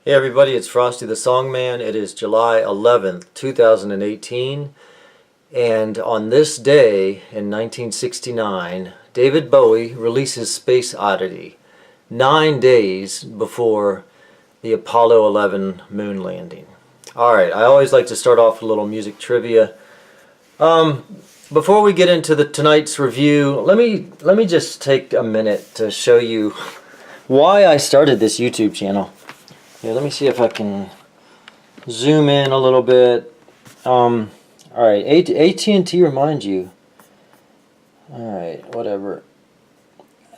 Hey everybody, it's Frosty the Songman. It is July 11th, 2018, and on this day in 1969, David Bowie releases Space Oddity, 9 days before the Apollo 11 moon landing. Alright, I always like to start off with a little music trivia. Before we get into tonight's review, let me just take a minute to show you why I started this YouTube channel. Yeah, let me see if I can zoom in a little bit. Alright, AT&T reminds you. Alright, whatever.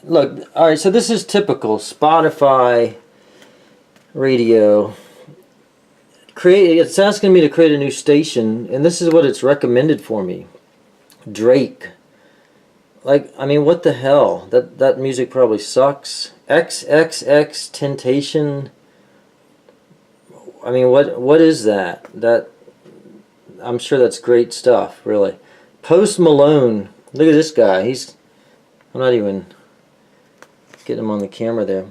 Look, alright, so this is typical Spotify radio. It's asking me to create a new station, and this is what it's recommended for me. Drake. Like, I mean, what the hell? That music probably sucks. XXX Temptation. I mean, what is that? I'm sure that's great stuff, really. Post Malone. Look at this guy. I'm not even getting him on the camera there.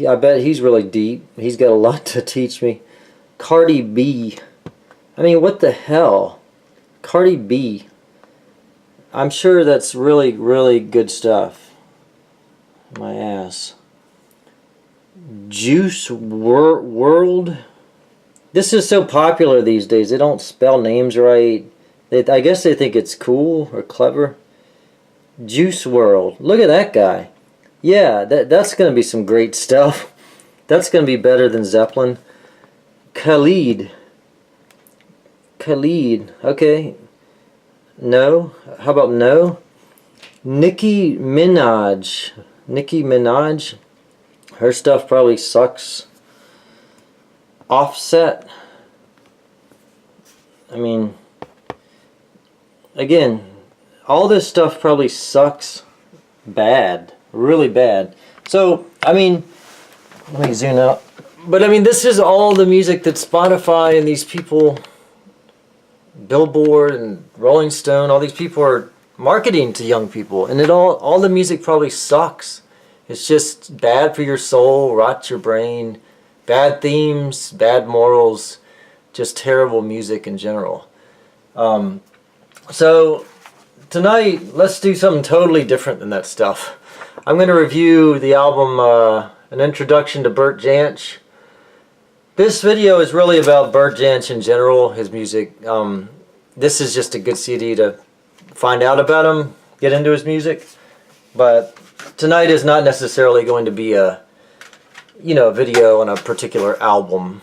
I bet he's really deep. He's got a lot to teach me. Cardi B. I mean, what the hell? Cardi B. I'm sure that's really, really good stuff. My ass. Juice WRLD. This is so popular these days. They don't spell names right. I guess they think it's cool or clever. Juice WRLD. Look at that guy. Yeah, that's going to be some great stuff. That's going to be better than Zeppelin. Khalid. Okay. No. How about no? Nicki Minaj. Her stuff probably sucks. Offset. I mean, again, all this stuff probably sucks bad, really bad. So, I mean, let me zoom out. But I mean, this is all the music that Spotify and these people, Billboard and Rolling Stone, all these people are marketing to young people, and all the music probably sucks. It's just bad for your soul, rots your brain. Bad themes, bad morals, just terrible music in general. So tonight, let's do something totally different than that stuff. I'm going to review the album An Introduction to Bert Jansch. This video is really about Bert Jansch in general, his music. This is just a good CD to find out about him, get into his music. But tonight is not necessarily going to be a video on a particular album,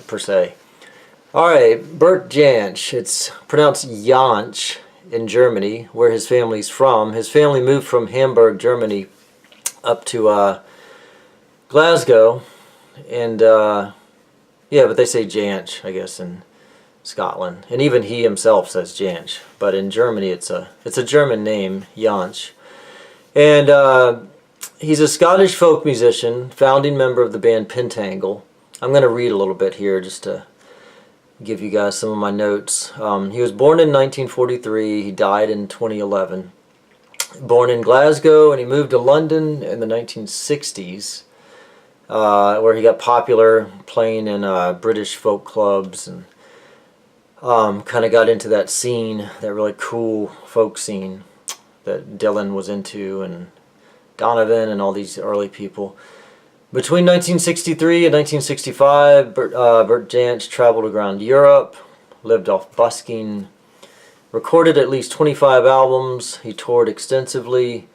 per se. Alright, Bert Jansch. It's pronounced Jansh in Germany, where his family's from. His family moved from Hamburg, Germany, up to Glasgow. And, yeah, but they say Jansch, I guess, in Scotland. And even he himself says Jansch. But in Germany, it's a German name, Jansch. And, he's a Scottish folk musician, founding member of the band Pentangle. I'm going to read a little bit here just to give you guys some of my notes. He was born in 1943. He died in 2011. Born in Glasgow, and he moved to London in the 1960s, where he got popular playing in British folk clubs and kind of got into that scene, that really cool folk scene that Dylan was into, and Donovan and all these early people. Between 1963 and 1965, Bert Jansch traveled around Europe, lived off busking, recorded at least 25 albums. He toured extensively.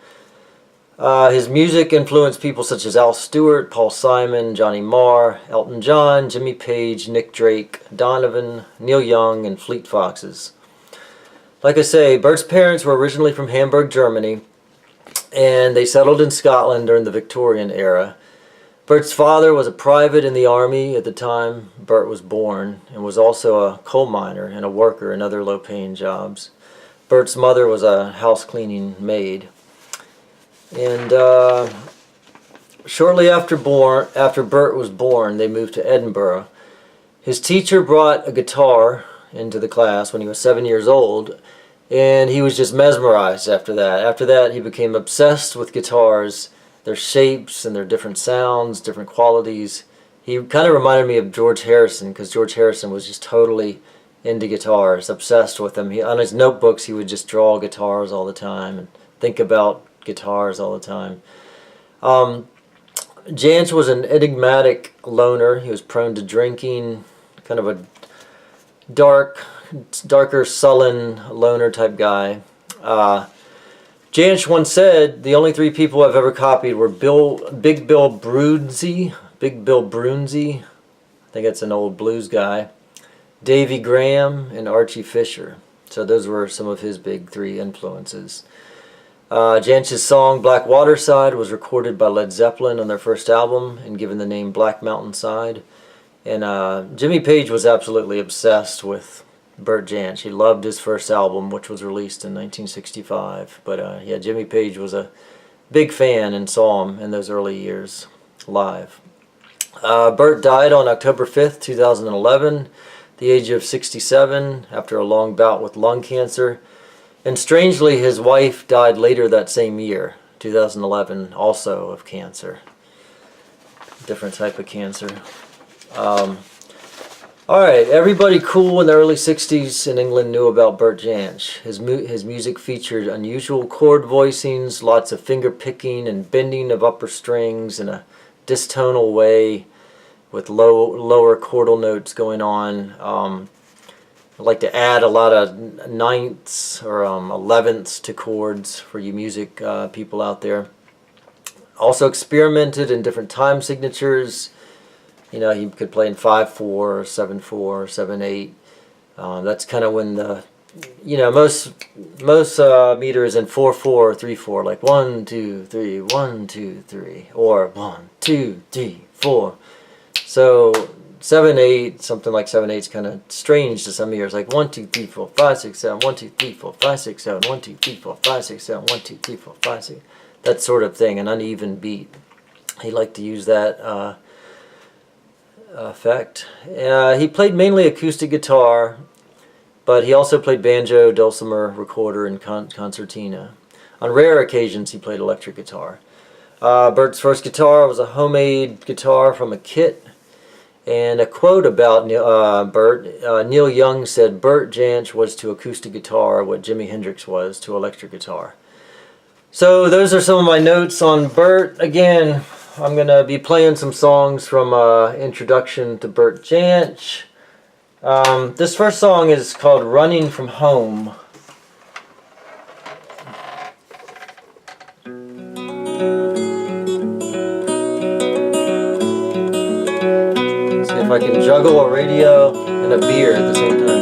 His music influenced people such as Al Stewart, Paul Simon, Johnny Marr, Elton John, Jimmy Page, Nick Drake, Donovan, Neil Young, and Fleet Foxes. Like I say, Bert's parents were originally from Hamburg, Germany, and they settled in Scotland during the Victorian era. Bert's father was a private in the army at the time Bert was born, and was also a coal miner and a worker in other low-paying jobs. Bert's mother was a house-cleaning maid. And shortly after Bert was born, they moved to Edinburgh. His teacher brought a guitar into the class when he was 7 years old, and he was just mesmerized after that. After that, he became obsessed with guitars, their shapes and their different sounds, different qualities. He kind of reminded me of George Harrison, because George Harrison was just totally into guitars, obsessed with them. On his notebooks, he would just draw guitars all the time and think about guitars all the time. Jansh was an enigmatic loner. He was prone to drinking, kind of a darker, sullen loner type guy. Jansh once said, "The only three people I've ever copied were Big Bill Broonzy, I think that's an old blues guy, Davy Graham, and Archie Fisher." So those were some of his big three influences. Jansh's song Black Waterside was recorded by Led Zeppelin on their first album and given the name Black Mountainside. And Jimmy Page was absolutely obsessed with Bert Jansch. He loved his first album, which was released in 1965. But yeah, Jimmy Page was a big fan and saw him in those early years live. Bert died on October 5th, 2011, the age of 67, after a long bout with lung cancer. And strangely, his wife died later that same year, 2011, also of cancer. Different type of cancer. Alright, everybody cool in the early 60s in England knew about Bert Jansch. His music featured unusual chord voicings, lots of finger picking and bending of upper strings in a distonal way with lower chordal notes going on. I like to add a lot of ninths or 11ths to chords for you music people out there. Also experimented in different time signatures. You know, he could play in 5/4 or 7/4 or 7/8. That's kind of when the, you know, most meters in 4/4 or 3/4, like 1 2 3 1 2 3, or 1 2 3 4. So 7/8, something like 7/8 is kind of strange to some ears, like 1 2 3 4 5 6 7 1 2 3 4 5 6 7 1 2 3 4 5 6 7 1 2 3 4 5 6, that sort of thing, an uneven beat. He liked to use that effect. He played mainly acoustic guitar, but he also played banjo, dulcimer, recorder, and concertina. On rare occasions, he played electric guitar. Bert's first guitar was a homemade guitar from a kit. And a quote about Bert, Neil Young said, "Bert Jansch was to acoustic guitar what Jimi Hendrix was to electric guitar." So those are some of my notes on Bert. Again, I'm going to be playing some songs from Introduction to Bert Jansch. This first song is called Running From Home. See if I can juggle a radio and a beer at the same time.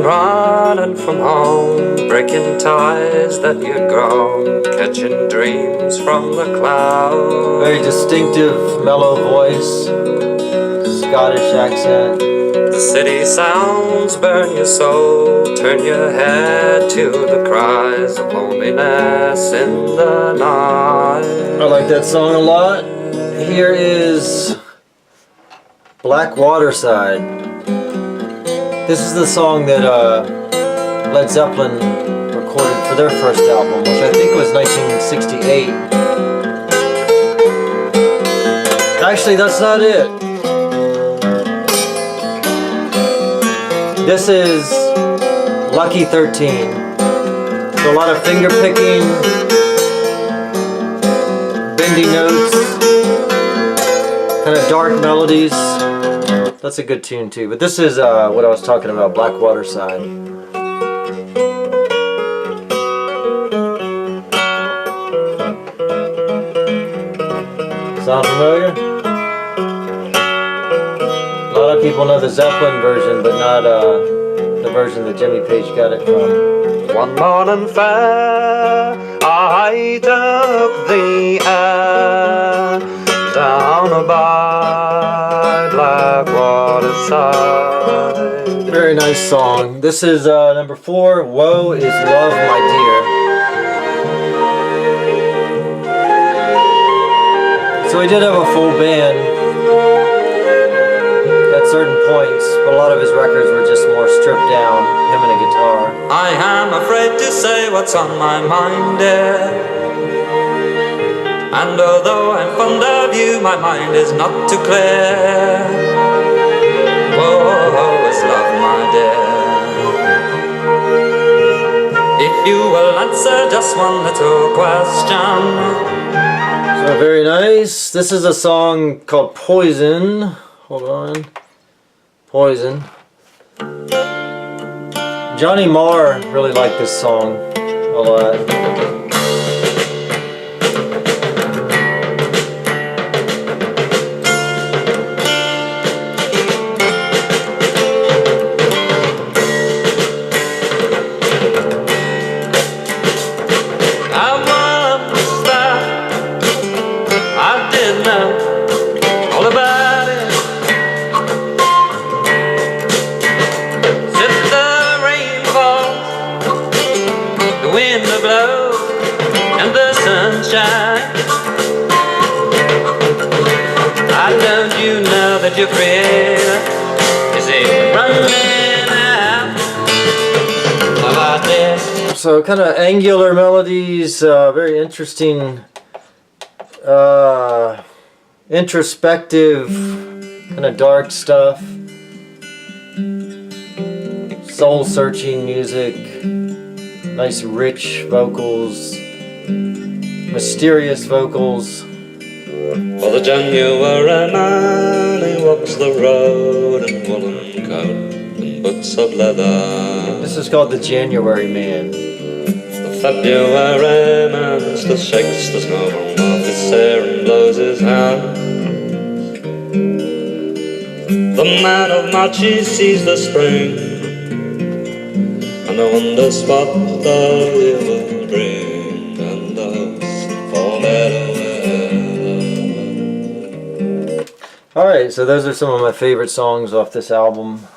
Running from home, breaking ties that you'd grown, catching dreams from the clouds. Very distinctive, mellow voice, Scottish accent. The city sounds burn your soul, turn your head to the cries of loneliness in the night. I like that song a lot. Here is Black Waterside. This is the song that Led Zeppelin recorded for their first album, which I think was 1968. Actually, that's not it. This is Lucky 13. So a lot of finger picking, bendy notes, kind of dark melodies. That's a good tune too. But this is what I was talking about, Black Waterside. Sound familiar? A lot of people know the Zeppelin version, but not the version that Jimmy Page got it from. One morning fair, I took the air down by Black Waterside. Very nice song. This is number 4, Woe Is Love, My Dear. So he did have a full band at certain points, but a lot of his records were just more stripped down, him and a guitar. I am afraid to say what's on my mind, dear. And although I'm fond of you, my mind is not too clear. Oh, is love, my dear? If you will answer just one little question. So very nice. This is a song called Poison. Hold on. Poison. Johnny Marr really liked this song a lot. Your prayer is it running out? How about this? So kind of angular melodies, very interesting, introspective, kind of dark stuff, soul-searching music, nice rich vocals, mysterious vocals. For the January man, he walks the road in woolen coat and boots of leather. This is called the January Man. The February man still shakes the snow from off his hair and blows his hands. The man of March, he sees the spring and wonders what the year will bring, and those for meadow. Alright, so those are some of my favorite songs off this album.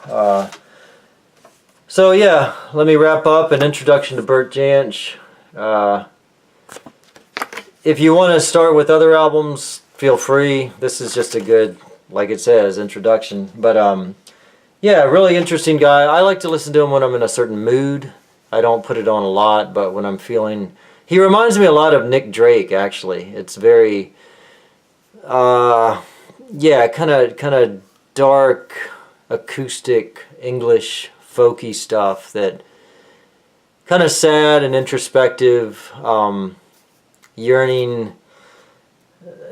So yeah, let me wrap up an introduction to Bert Jansch. If you want to start with other albums, feel free. This is just a good, like it says, introduction. But yeah, really interesting guy. I like to listen to him when I'm in a certain mood. I don't put it on a lot, but when I'm feeling... He reminds me a lot of Nick Drake, actually. It's very... yeah, kind of dark, acoustic, English, folky stuff that kind of sad and introspective, yearning,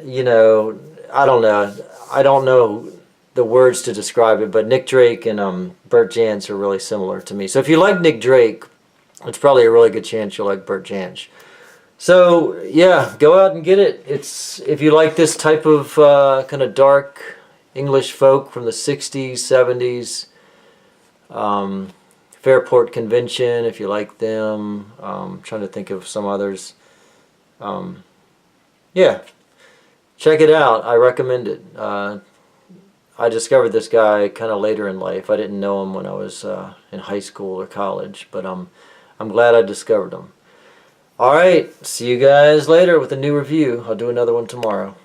you know, I don't know the words to describe it, but Nick Drake and Bert Jansch are really similar to me. So if you like Nick Drake, it's probably a really good chance you'll like Bert Jansch. So yeah, go out and get it. It's if you like this type of kind of dark English folk from the 60s, 70s, Fairport Convention, if you like them. Trying to think of some others. Yeah, check it out. I recommend it. I discovered this guy kind of later in life. I didn't know him when I was in high school or college, but I'm glad I discovered him. Alright, see you guys later with a new review. I'll do another one tomorrow.